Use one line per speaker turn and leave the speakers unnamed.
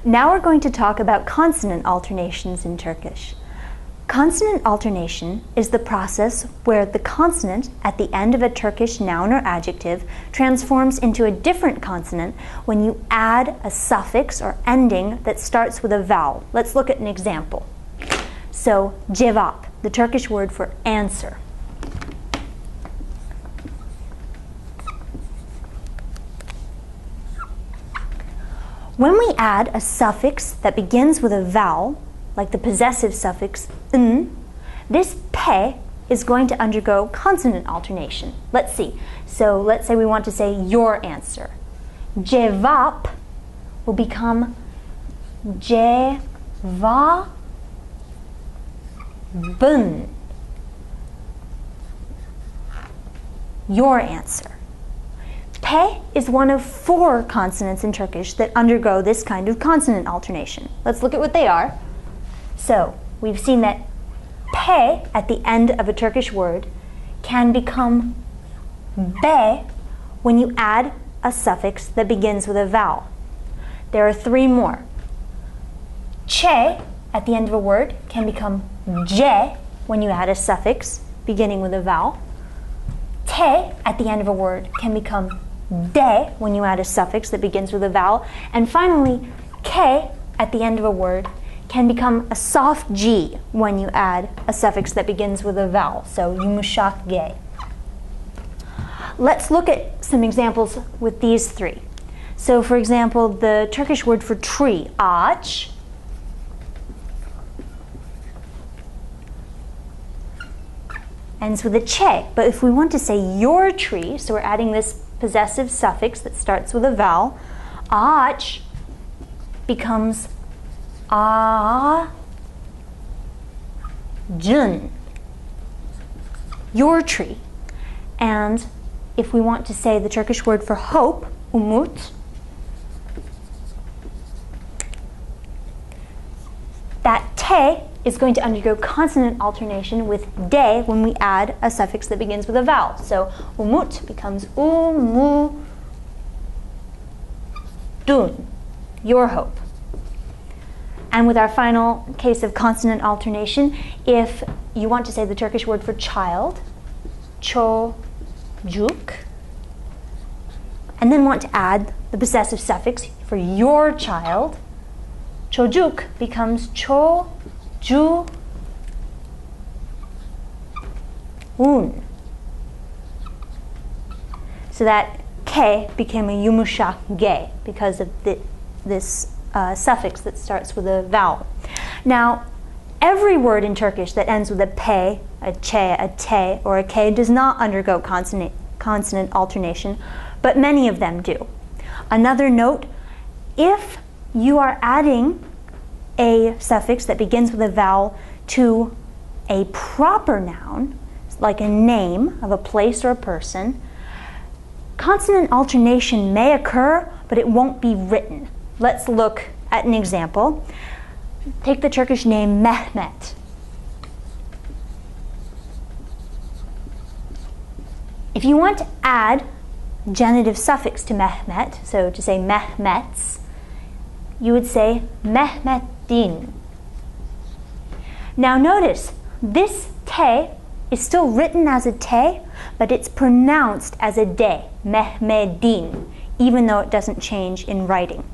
Now we're going to talk about consonant alternations in Turkish. Consonant alternation is the process where the consonant at the end of a Turkish noun or adjective transforms into a different consonant when you add a suffix or ending that starts with a vowel. Let's look at an example. So, cevap, the Turkish word for answer. When we add a suffix that begins with a vowel, like the possessive suffix n, this pe is going to undergo consonant alternation. Let's see. So let's say we want to say your answer. Cevap will become cevabın. Your answer. Pe is one of 4 consonants in Turkish that undergo this kind of consonant alternation. Let's look at what they are. So, we've seen that pe at the end of a Turkish word can become be when you add a suffix that begins with a vowel. There are 3 more. Che at the end of a word can become je when you add a suffix beginning with a vowel. Te at the end of a word can become de when you add a suffix that begins with a vowel. And finally, ke at the end of a word can become a soft G when you add a suffix that begins with a vowel. So, yumuşak G. Let's look at some examples with these 3. So, for example, the Turkish word for tree, ağaç, ends with a che. But if we want to say your tree, so we're adding this possessive suffix that starts with a vowel, ağaç becomes ağacın, your tree. And if we want to say the Turkish word for hope, umut, that te is going to undergo consonant alternation with de when we add a suffix that begins with a vowel. So umut becomes umudun, your hope. And with our final case of consonant alternation, if you want to say the Turkish word for child, çocuk, and then want to add the possessive suffix for your child, çocuk becomes çocuğun. So that K became a yumuşak G because of this suffix that starts with a vowel. Now, every word in Turkish that ends with a pe, a che, a te, or a k does not undergo consonant alternation, but many of them do. Another note, if you are adding a suffix that begins with a vowel to a proper noun, like a name of a place or a person, consonant alternation may occur, but it won't be written. Let's look at an example. Take the Turkish name Mehmet. If you want to add genitive suffix to Mehmet, so to say Mehmets, you would say Mehmettin. Now notice, this te is still written as a te, but it's pronounced as a de, Mehmedin, even though it doesn't change in writing.